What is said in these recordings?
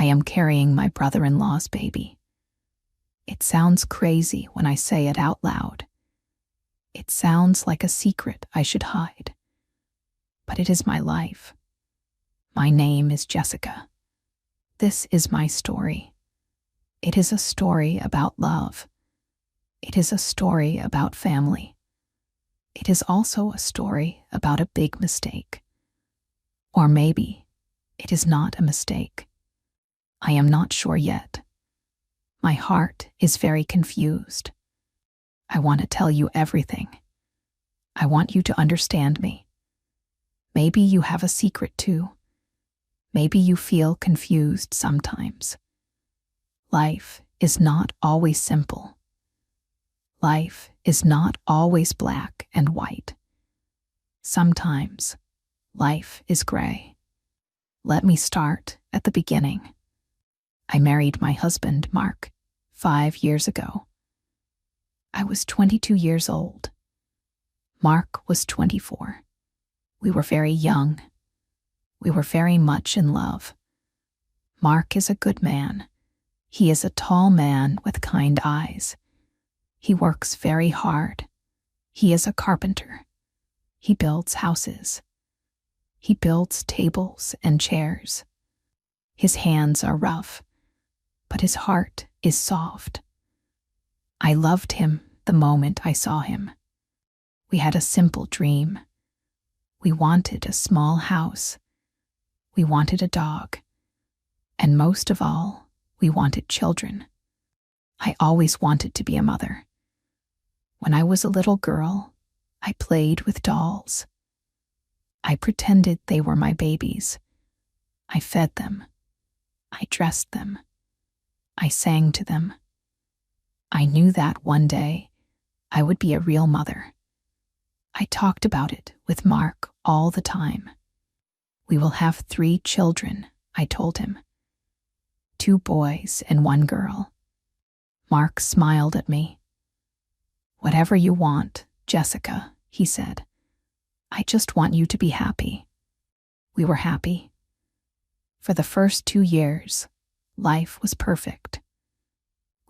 I am carrying my brother-in-law's baby. It sounds crazy when I say it out loud. It sounds like a secret I should hide. But it is my life. My name is Jessica. This is my story. It is a story about love. It is a story about family. It is also a story about a big mistake. Or maybe it is not a mistake. I am not sure yet. My heart is very confused. I want to tell you everything. I want you to understand me. Maybe you have a secret too. Maybe you feel confused sometimes. Life is not always simple. Life is not always black and white. Sometimes life is gray. Let me start at the beginning. I married my husband, Mark, 5 years ago. I was 22 years old. Mark was 24. We were very young. We were very much in love. Mark is a good man. He is a tall man with kind eyes. He works very hard. He is a carpenter. He builds houses. He builds tables and chairs. His hands are rough, but his heart is soft. I loved him the moment I saw him. We had a simple dream. We wanted a small house. We wanted a dog. And most of all, we wanted children. I always wanted to be a mother. When I was a little girl, I played with dolls. I pretended they were my babies. I fed them. I dressed them. I sang to them. I knew that one day I would be a real mother. I talked about it with Mark all the time. We will have 3 children, I told him. 2 boys and 1 girl. Mark smiled at me. Whatever you want, Jessica, he said. I just want you to be happy. We were happy. For the first 2 years, life was perfect.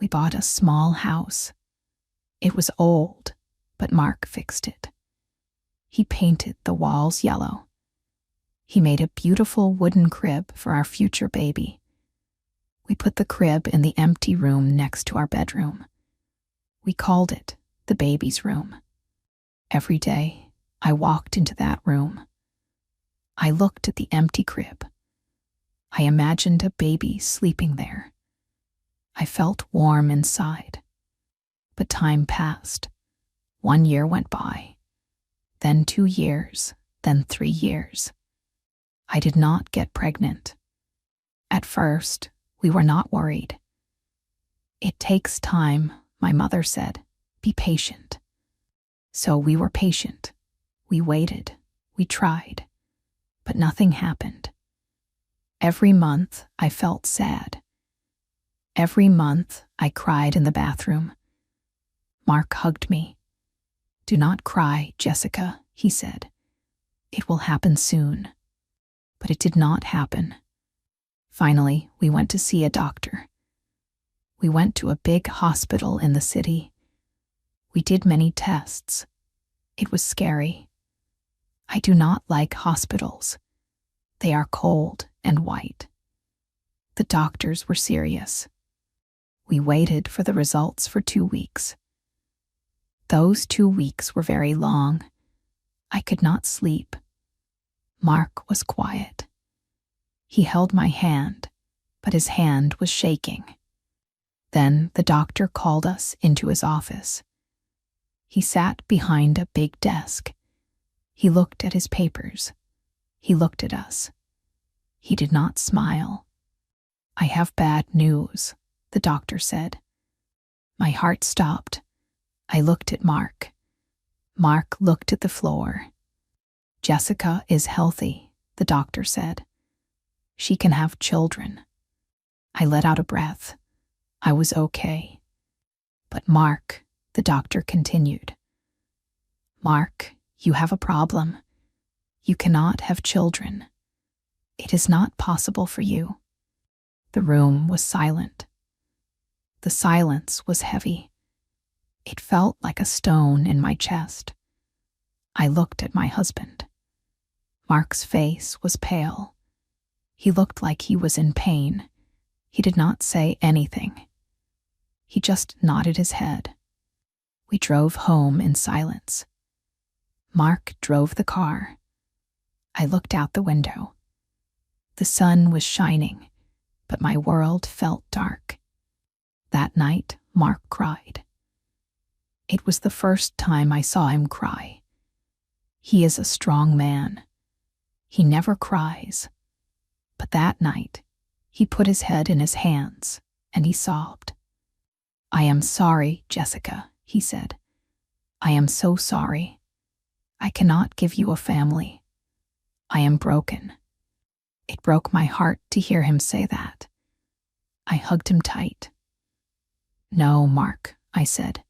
We bought a small house. It was old, but Mark fixed it. He painted the walls yellow. He made a beautiful wooden crib for our future baby. We put the crib in the empty room next to our bedroom. We called it the baby's room. Every day, I walked into that room. I looked at the empty crib. I imagined a baby sleeping there. I felt warm inside. But time passed. 1 year went by. Then 2 years, then 3 years. I did not get pregnant. At first, we were not worried. It takes time, my mother said. Be patient. So we were patient. We waited. We tried. But nothing happened. Every month, I felt sad. Every month, I cried in the bathroom. Mark hugged me. Do not cry, Jessica, he said. It will happen soon. But it did not happen. Finally, we went to see a doctor. We went to a big hospital in the city. We did many tests. It was scary. I do not like hospitals. They are cold and white. The doctors were serious. We waited for the results for 2 weeks. Those 2 weeks were very long. I could not sleep. Mark was quiet. He held my hand, but his hand was shaking. Then the doctor called us into his office. He sat behind a big desk. He looked at his papers. He looked at us. He did not smile. I have bad news, the doctor said. My heart stopped. I looked at Mark. Mark looked at the floor. Jessica is healthy, the doctor said. She can have children. I let out a breath. I was okay. But Mark, the doctor continued. Mark, you have a problem. You cannot have children. It is not possible for you. The room was silent. The silence was heavy. It felt like a stone in my chest. I looked at my husband. Mark's face was pale. He looked like he was in pain. He did not say anything. He just nodded his head. We drove home in silence. Mark drove the car. I looked out the window. The sun was shining, but my world felt dark. That night, Mark cried. It was the first time I saw him cry. He is a strong man. He never cries. But that night, he put his head in his hands and he sobbed. "I am sorry, Jessica," he said. "I am so sorry. I cannot give you a family. I am broken." It broke my heart to hear him say that. I hugged him tight. "No, Mark," I said.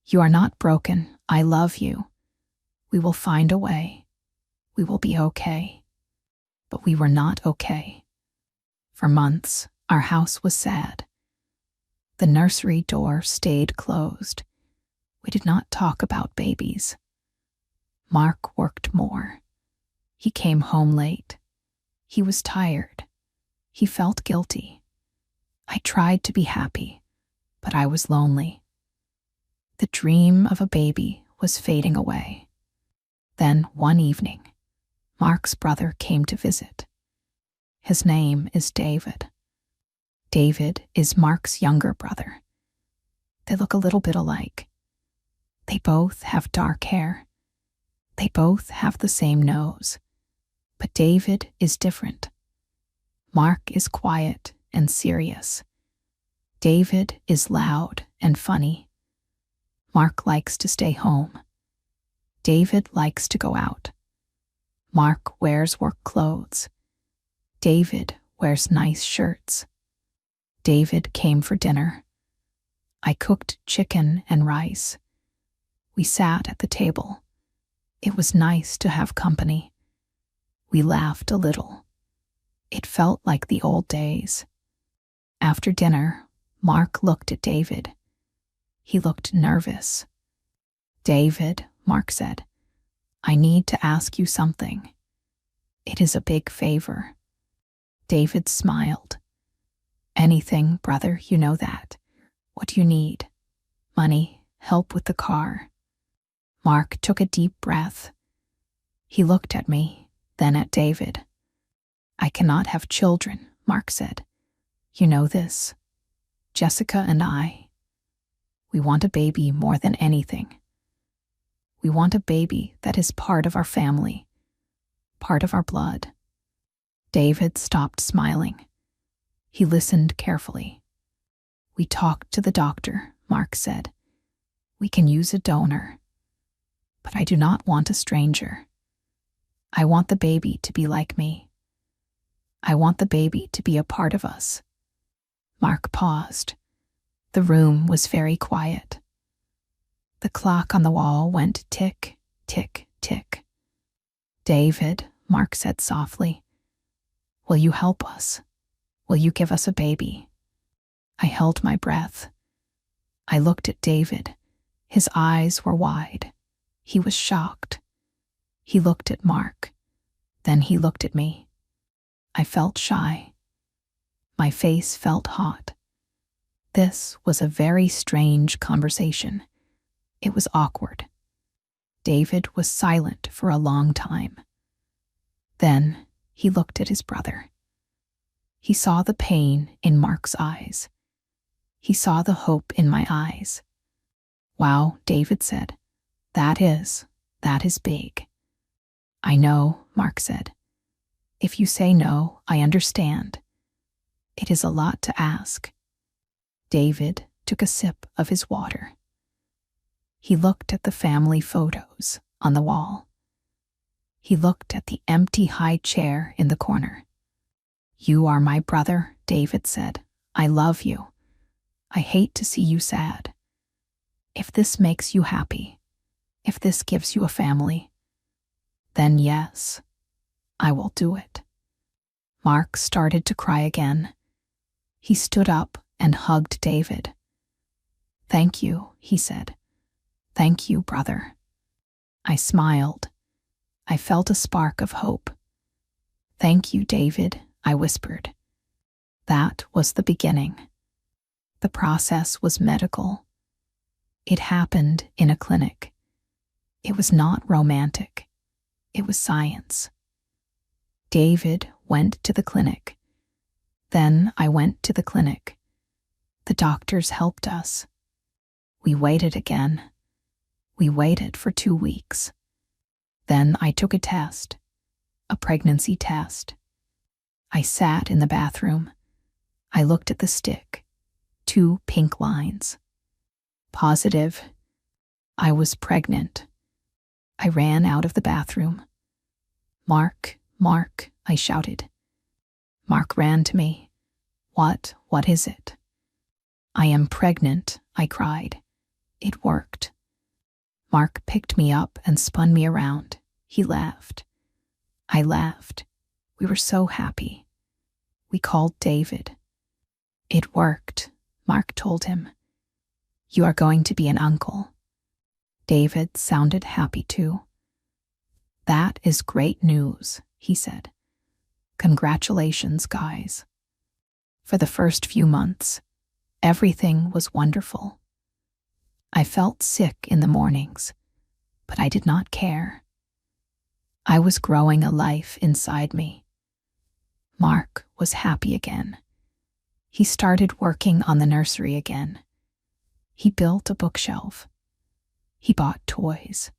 "You are not broken. I love you. We will find a way. We will be okay." But we were not okay. For months, our house was sad. The nursery door stayed closed. We did not talk about babies. Mark worked more. He came home late. He was tired. He felt guilty. I tried to be happy, but I was lonely. The dream of a baby was fading away. Then, one evening, Mark's brother came to visit. His name is David. David is Mark's younger brother. They look a little bit alike. They both have dark hair. They both have the same nose. But David is different. Mark is quiet and serious. David is loud and funny. Mark likes to stay home. David likes to go out. Mark wears work clothes. David wears nice shirts. David came for dinner. I cooked chicken and rice. We sat at the table. It was nice to have company. We laughed a little. It felt like the old days. After dinner, Mark looked at David. He looked nervous. "David," Mark said, "I need to ask you something. It is a big favor." David smiled. "Anything, brother, you know that. What do you need? Money? Help with the car?" Mark took a deep breath. He looked at me, then at David. "I cannot have children," Mark said. "You know this. Jessica and I, we want a baby more than anything. We want a baby that is part of our family, part of our blood." David stopped smiling. He listened carefully. "We talked to the doctor," Mark said. "We can use a donor. But I do not want a stranger. I want the baby to be like me. I want the baby to be a part of us." Mark paused. The room was very quiet. The clock on the wall went tick, tick, tick. "David," Mark said softly, "will you help us? Will you give us a baby?" I held my breath. I looked at David. His eyes were wide. He was shocked. He looked at Mark. Then he looked at me. I felt shy. My face felt hot. This was a very strange conversation. It was awkward. David was silent for a long time. Then he looked at his brother. He saw the pain in Mark's eyes. He saw the hope in my eyes. "Wow," David said. That is big." "I know," Mark said. "If you say no, I understand. It is a lot to ask." David took a sip of his water. He looked at the family photos on the wall. He looked at the empty high chair in the corner. "You are my brother," David said. "I love you. I hate to see you sad. If this makes you happy, if this gives you a family, then yes, I will do it." Mark started to cry again. He stood up and hugged David. "Thank you," he said. "Thank you, brother." I smiled. I felt a spark of hope. "Thank you, David," I whispered. That was the beginning. The process was medical. It happened in a clinic. It was not romantic. It was science. David went to the clinic. Then I went to the clinic. The doctors helped us. We waited again. We waited for 2 weeks. Then I took a test, a pregnancy test. I sat in the bathroom. I looked at the stick. 2 pink lines. Positive. I was pregnant. I ran out of the bathroom. "Mark, Mark," I shouted. Mark ran to me. What is it?" "I am pregnant," I cried. It worked. Mark picked me up and spun me around. He laughed. I laughed. We were so happy. We called David. "It worked," Mark told him. "You are going to be an uncle." David sounded happy too. "That is great news," he said. "Congratulations, guys." For the first few months, everything was wonderful. I felt sick in the mornings, but I did not care. I was growing a life inside me. Mark was happy again. He started working on the nursery again. He built a bookshelf. He bought toys.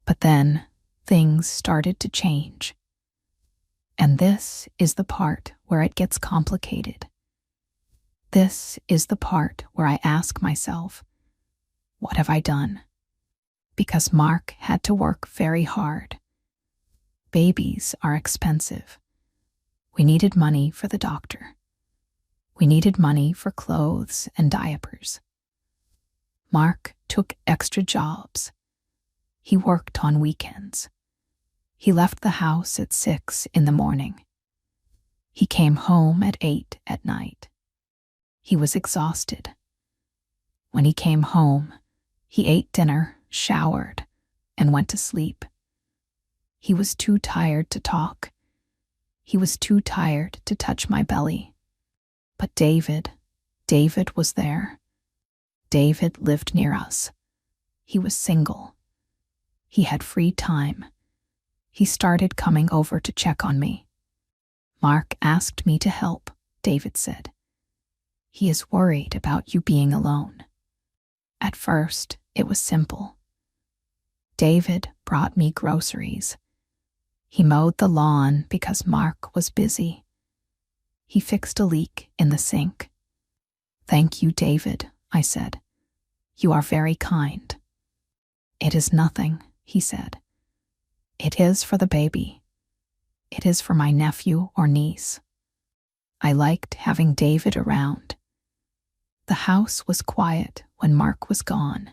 But then things started to change. And this is the part where it gets complicated. This is the part where I ask myself, what have I done? Because Mark had to work very hard. Babies are expensive. We needed money for the doctor. We needed money for clothes and diapers. Mark took extra jobs. He worked on weekends. He left the house at 6 in the morning. He came home at 8 at night. He was exhausted. When he came home, he ate dinner, showered, and went to sleep. He was too tired to talk. He was too tired to touch my belly. But David was there. David lived near us. He was single. He had free time. He started coming over to check on me. "Mark asked me to help," David said. "He is worried about you being alone." At first, it was simple. David brought me groceries. He mowed the lawn because Mark was busy. He fixed a leak in the sink. "Thank you, David," I said. "You are very kind." "It is nothing," he said. "It is for the baby. It is for my nephew or niece." I liked having David around. The house was quiet when Mark was gone.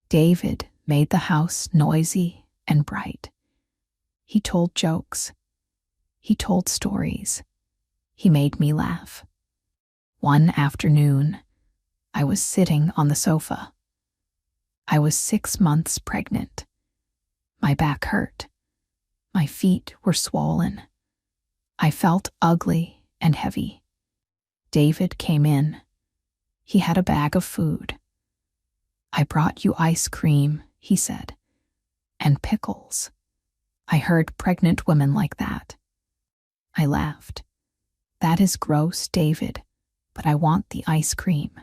David made the house noisy and bright. He told jokes. He told stories. He made me laugh. One afternoon, I was sitting on the sofa. I was 6 months pregnant. My back hurt. My feet were swollen. I felt ugly and heavy. David came in. He had a bag of food. "I brought you ice cream," he said, "and pickles." I heard pregnant women like that. I laughed. "That is gross, David, but I want the ice cream."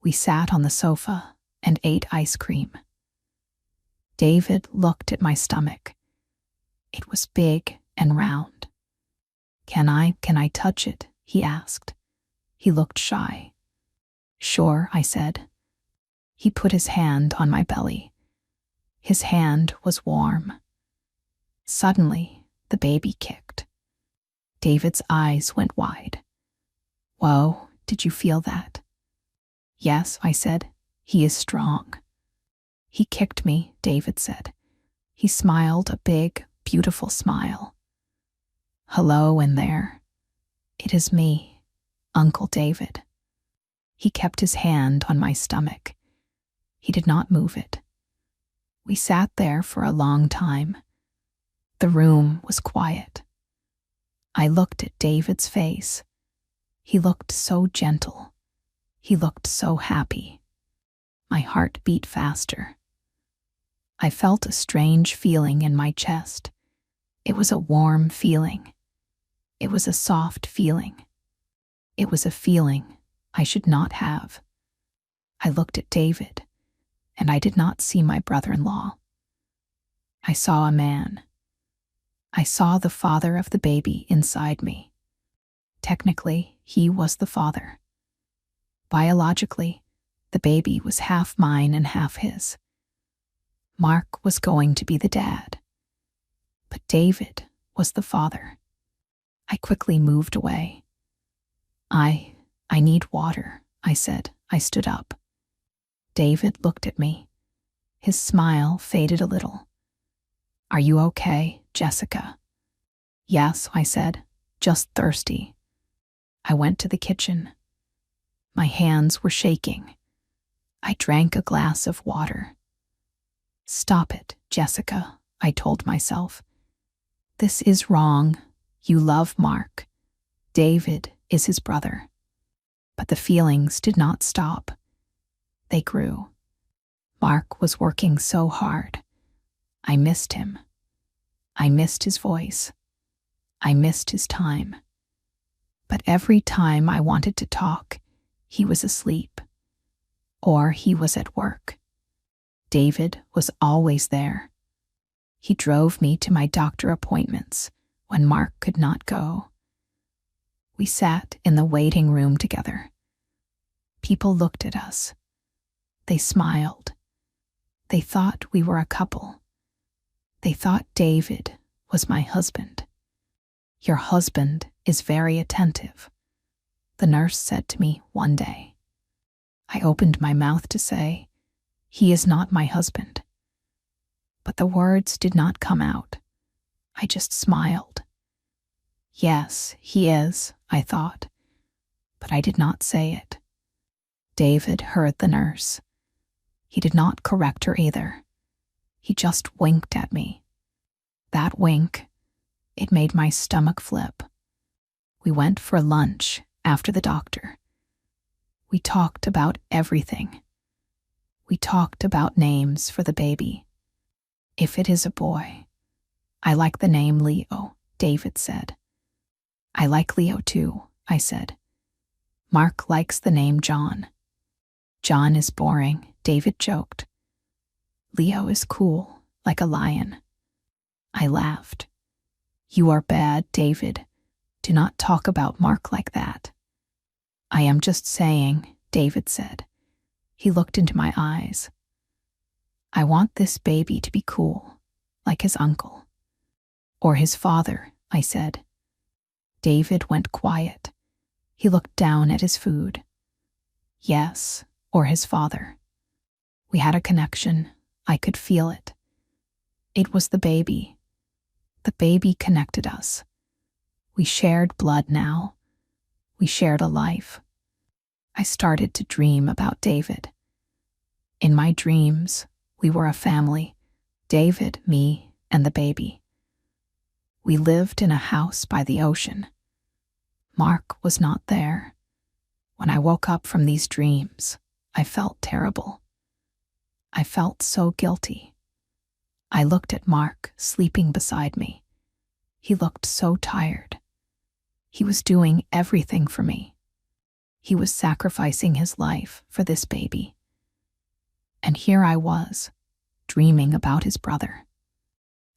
We sat on the sofa and ate ice cream. David looked at my stomach. It was big and round. Can I touch it?" he asked. He looked shy. "Sure," I said. He put his hand on my belly. His hand was warm. Suddenly, the baby kicked. David's eyes went wide. "Whoa, did you feel that?" "Yes," I said. "He is strong." "He kicked me," David said. He smiled a big, beautiful smile. "Hello in there. It is me. Uncle David. He kept his hand on my stomach. He did not move it. We sat there for a long time. The room was quiet. I looked at David's face. He looked so gentle. He looked so happy. My heart beat faster. I felt a strange feeling in my chest. It was a warm feeling. It was a soft feeling. It was a feeling I should not have. I looked at David, and I did not see my brother-in-law. I saw a man. I saw the father of the baby inside me. Technically, he was the father. Biologically, the baby was half mine and half his. Mark was going to be the dad. But David was the father. I quickly moved away. I need water, I said. I stood up. David looked at me. His smile faded a little. Are you okay, Jessica? Yes, I said, just thirsty. I went to the kitchen. My hands were shaking. I drank a glass of water. Stop it, Jessica, I told myself. This is wrong. You love Mark. David is his brother. But the feelings did not stop. They grew. Mark was working so hard. I missed him. I missed his voice. I missed his time. But every time I wanted to talk, he was asleep. Or he was at work. David was always there. He drove me to my doctor appointments when Mark could not go. We sat in the waiting room together. People looked at us. They smiled. They thought we were a couple. They thought David was my husband. Your husband is very attentive, the nurse said to me one day. I opened my mouth to say, he is not my husband. But the words did not come out. I just smiled. Yes, he is, I thought, but I did not say it. David heard the nurse. He did not correct her either. He just winked at me. That wink, it made my stomach flip. We went for lunch after the doctor. We talked about everything. We talked about names for the baby. If it is a boy, I like the name Leo, David said. I like Leo too, I said. Mark likes the name John. John is boring, David joked. Leo is cool, like a lion. I laughed. You are bad, David. Do not talk about Mark like that. I am just saying, David said. He looked into my eyes. I want this baby to be cool, like his uncle. Or his father, I said. David went quiet. He looked down at his food. Yes, or his father. We had a connection. I could feel it. It was the baby. The baby connected us. We shared blood now. We shared a life. I started to dream about David. In my dreams, we were a family. David, me, and the baby. We lived in a house by the ocean. Mark was not there. When I woke up from these dreams, I felt terrible. I felt so guilty. I looked at Mark sleeping beside me. He looked so tired. He was doing everything for me. He was sacrificing his life for this baby. And here I was, dreaming about his brother.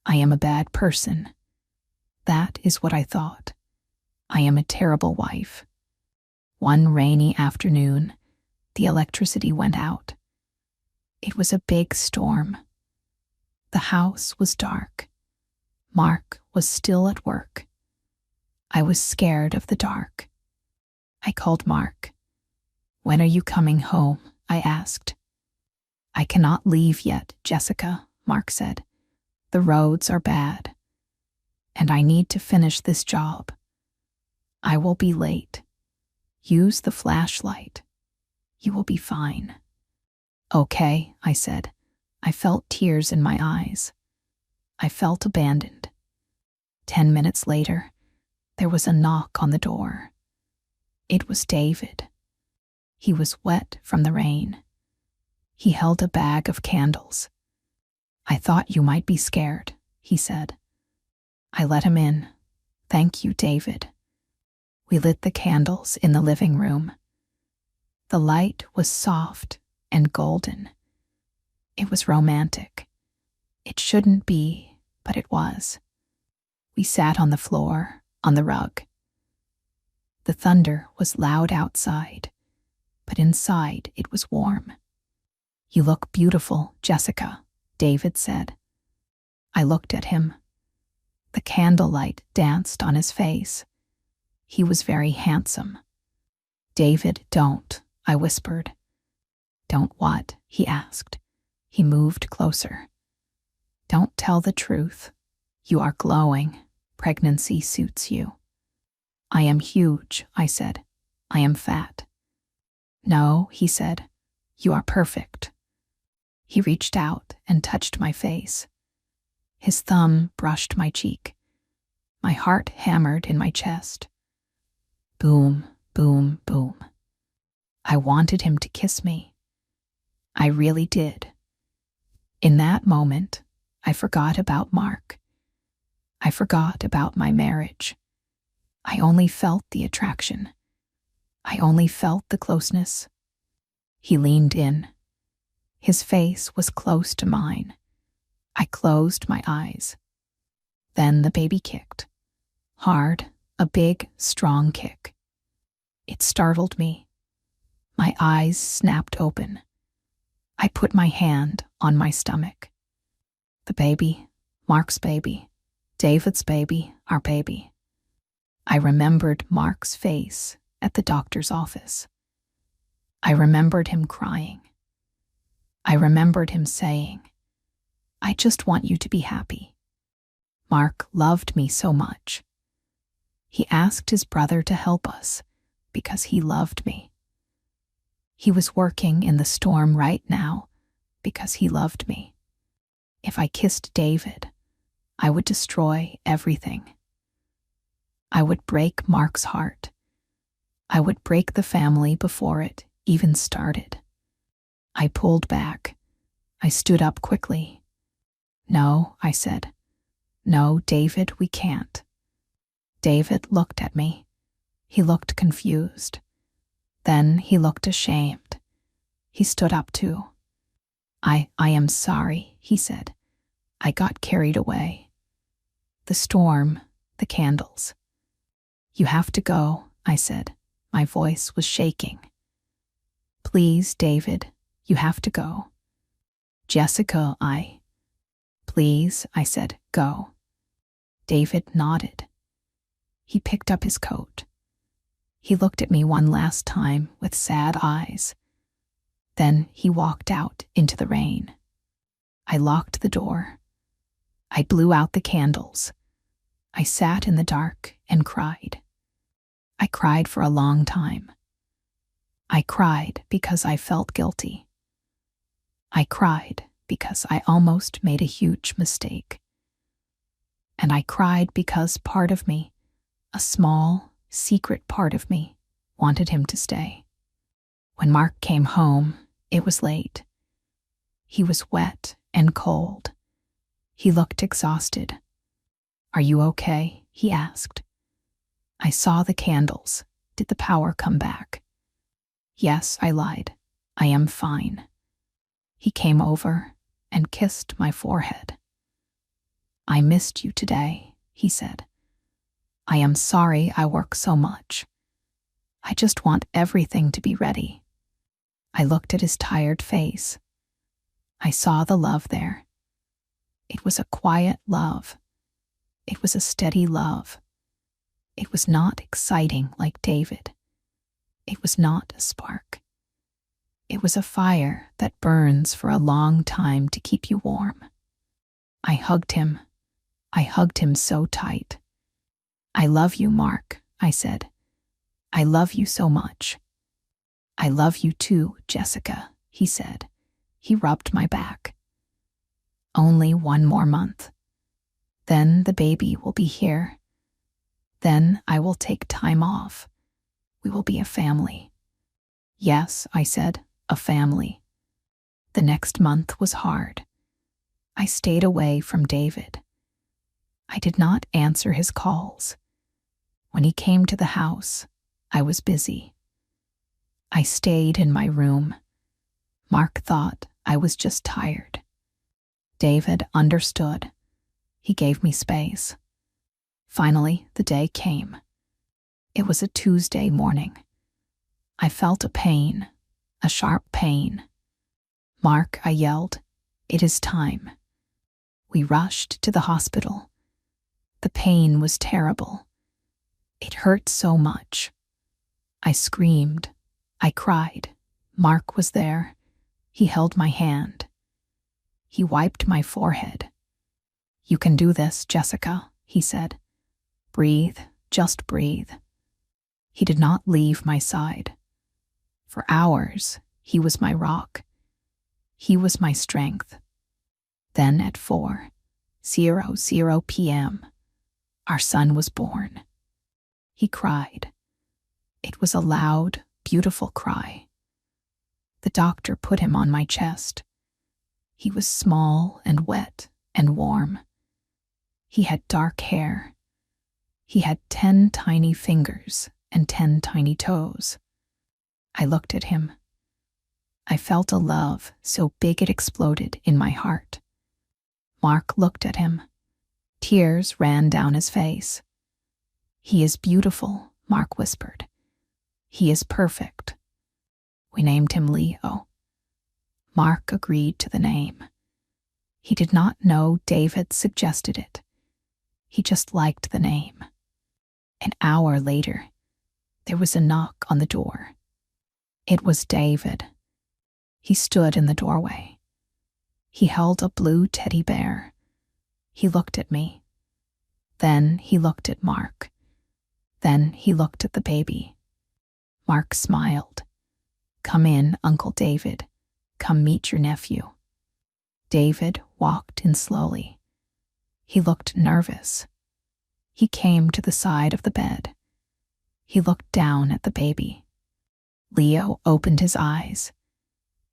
I am a bad person. That is what I thought. I am a terrible wife. One rainy afternoon, the electricity went out. It was a big storm. The house was dark. Mark was still at work. I was scared of the dark. I called Mark. When are you coming home? I asked. I cannot leave yet, Jessica, Mark said. The roads are bad. And I need to finish this job. I will be late. Use the flashlight. You will be fine. Okay, I said. I felt tears in my eyes. I felt abandoned. 10 minutes later, there was a knock on the door. It was David. He was wet from the rain. He held a bag of candles. I thought you might be scared, he said. I let him in. Thank you, David. We lit the candles in the living room. The light was soft and golden. It was romantic. It shouldn't be, but it was. We sat on the floor, on the rug. The thunder was loud outside, but inside it was warm. You look beautiful, Jessica, David said. I looked at him. The candlelight danced on his face. He was very handsome. David, don't, I whispered. Don't what? He asked. He moved closer. Don't tell the truth. You are glowing. Pregnancy suits you. I am huge, I said. I am fat. No, he said. You are perfect. He reached out and touched my face. His thumb brushed my cheek. My heart hammered in my chest. Boom, boom, boom. I wanted him to kiss me. I really did. In that moment, I forgot about Mark. I forgot about my marriage. I only felt the attraction. I only felt the closeness. He leaned in. His face was close to mine. I closed my eyes. Then the baby kicked. Hard, a big, strong kick. It startled me. My eyes snapped open. I put my hand on my stomach. The baby, Mark's baby, David's baby, our baby. I remembered Mark's face at the doctor's office. I remembered him crying. I remembered him saying, I just want you to be happy. Mark loved me so much. He asked his brother to help us because he loved me. He was working in the storm right now because he loved me. If I kissed David, I would destroy everything. I would break Mark's heart. I would break the family before it even started. I pulled back. I stood up quickly. No, I said. No, David, we can't. David looked at me. He looked confused. Then he looked ashamed. He stood up too. I am sorry, he said. I got carried away. The storm, the candles. You have to go, I said. My voice was shaking. Please, David, you have to go. Jessica, Please, I said, go. David nodded. He picked up his coat. He looked at me one last time with sad eyes. Then he walked out into the rain. I locked the door. I blew out the candles. I sat in the dark and cried. I cried for a long time. I cried because I felt guilty. I cried because I almost made a huge mistake. And I cried because part of me, a small, secret part of me, wanted him to stay. When Mark came home, it was late. He was wet and cold. He looked exhausted. Are you okay? He asked. I saw the candles. Did the power come back? Yes, I lied. I am fine. He came over and kissed my forehead. I missed you today, he said. I am sorry I work so much. I just want everything to be ready. I looked at his tired face. I saw the love there. It was a quiet love. It was a steady love. It was not exciting like David. It was not a spark. It was a fire that burns for a long time to keep you warm. I hugged him. I hugged him so tight. I love you, Mark, I said. I love you so much. I love you too, Jessica, he said. He rubbed my back. Only 1 more month. Then the baby will be here. Then I will take time off. We will be a family. Yes, I said, a family. The next month was hard. I stayed away from David. I did not answer his calls. When he came to the house, I was busy. I stayed in my room. Mark thought I was just tired. David understood. He gave me space. Finally, the day came. It was a Tuesday morning. I felt a pain, a sharp pain. Mark, I yelled, it is time. We rushed to the hospital. The pain was terrible. It hurt so much. I screamed. I cried. Mark was there. He held my hand. He wiped my forehead. You can do this, Jessica, he said. Breathe, just breathe. He did not leave my side. For hours, he was my rock. He was my strength. Then at 4:00 p.m., our son was born. He cried. It was a loud, beautiful cry. The doctor put him on my chest. He was small and wet and warm. He had dark hair. He had 10 tiny fingers and 10 tiny toes. I looked at him. I felt a love so big it exploded in my heart. Mark looked at him. Tears ran down his face. He is beautiful, Mark whispered. He is perfect. We named him Leo. Mark agreed to the name. He did not know David suggested it. He just liked the name. An hour later, there was a knock on the door. It was David. He stood in the doorway. He held a blue teddy bear. He looked at me. Then he looked at Mark. Then he looked at the baby. Mark smiled. Come in, Uncle David. Come meet your nephew. David walked in slowly. He looked nervous. He came to the side of the bed. He looked down at the baby. Leo opened his eyes.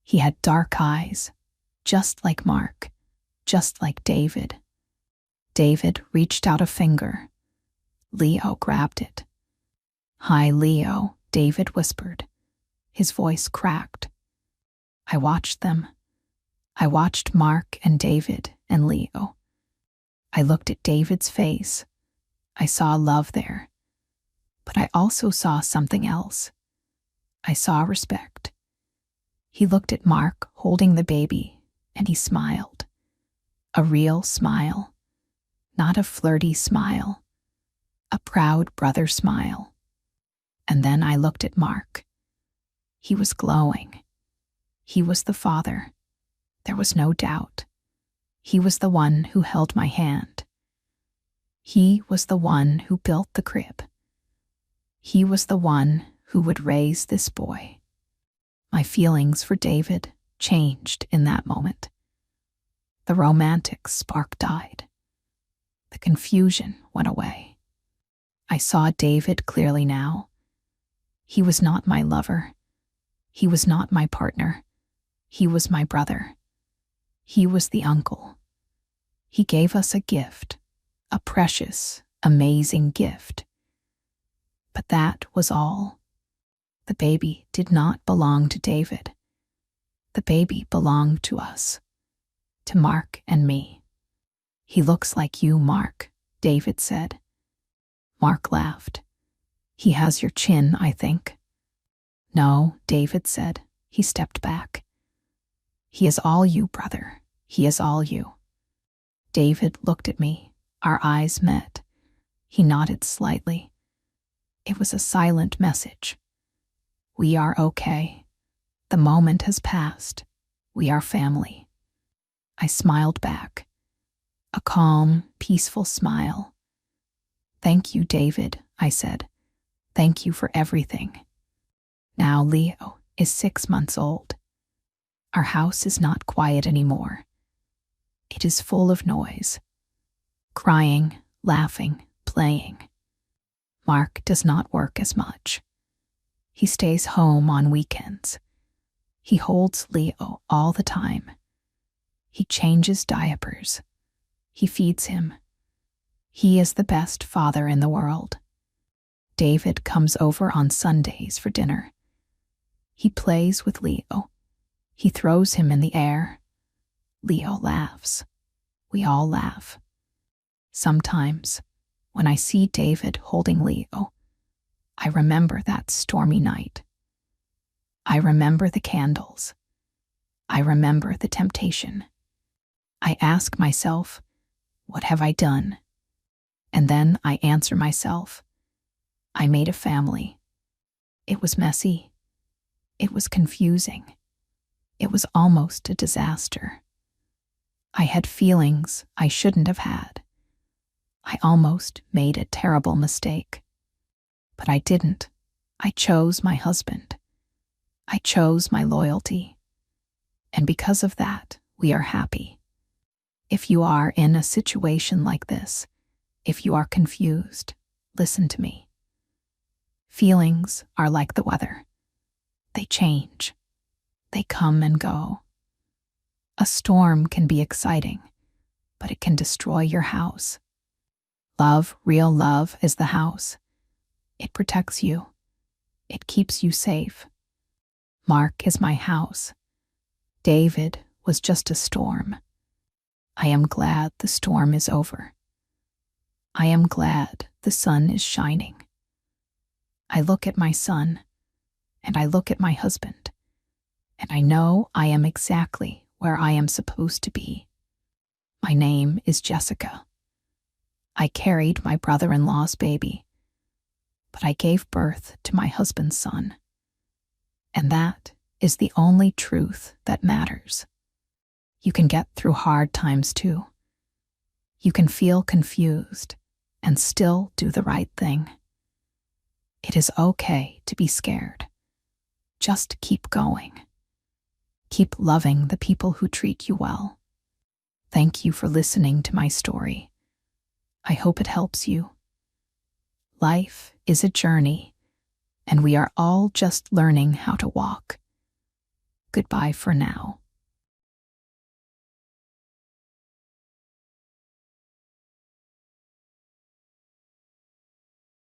He had dark eyes, just like Mark, just like David. David reached out a finger. Leo grabbed it. Hi, Leo, David whispered. His voice cracked. I watched them. I watched Mark and David and Leo. I looked at David's face. I saw love there. But I also saw something else. I saw respect. He looked at Mark holding the baby, and he smiled. A real smile. Not a flirty smile. A proud brother smile. And then I looked at Mark. He was glowing. He was the father. There was no doubt. He was the one who held my hand. He was the one who built the crib. He was the one who would raise this boy. My feelings for David changed in that moment. The romantic spark died. The confusion went away. I saw David clearly now. He was not my lover. He was not my partner. He was my brother. He was the uncle. He gave us a gift, a precious, amazing gift. But that was all. The baby did not belong to David. The baby belonged to us, to Mark and me. He looks like you, Mark, David said. Mark laughed. He has your chin, I think. No, David said. He stepped back. He is all you, brother. He is all you. David looked at me. Our eyes met. He nodded slightly. It was a silent message. We are okay. The moment has passed. We are family. I smiled back. A calm, peaceful smile. Thank you, David, I said. Thank you for everything. Now Leo is 6 months old. Our house is not quiet anymore. It is full of noise. Crying, laughing, playing. Mark does not work as much. He stays home on weekends. He holds Leo all the time. He changes diapers. He feeds him. He is the best father in the world. David comes over on Sundays for dinner. He plays with Leo. He throws him in the air. Leo laughs. We all laugh. Sometimes, when I see David holding Leo, I remember that stormy night. I remember the candles. I remember the temptation. I ask myself, what have I done? And then I answer myself, I made a family. It was messy. It was confusing. It was almost a disaster. I had feelings I shouldn't have had. I almost made a terrible mistake. But I didn't. I chose my husband. I chose my loyalty. And because of that, we are happy. If you are in a situation like this, if you are confused, listen to me. Feelings are like the weather. They change. They come and go. A storm can be exciting, but it can destroy your house. Love, real love, is the house. It protects you. It keeps you safe. Mark is my house. David was just a storm. I am glad the storm is over. I am glad the sun is shining. I look at my son, and I look at my husband, and I know I am exactly where I am supposed to be. My name is Jessica. I carried my brother-in-law's baby, but I gave birth to my husband's son. And that is the only truth that matters. You can get through hard times too. You can feel confused and still do the right thing. It is okay to be scared. Just keep going. Keep loving the people who treat you well. Thank you for listening to my story. I hope it helps you. Life is a journey, and we are all just learning how to walk. Goodbye for now.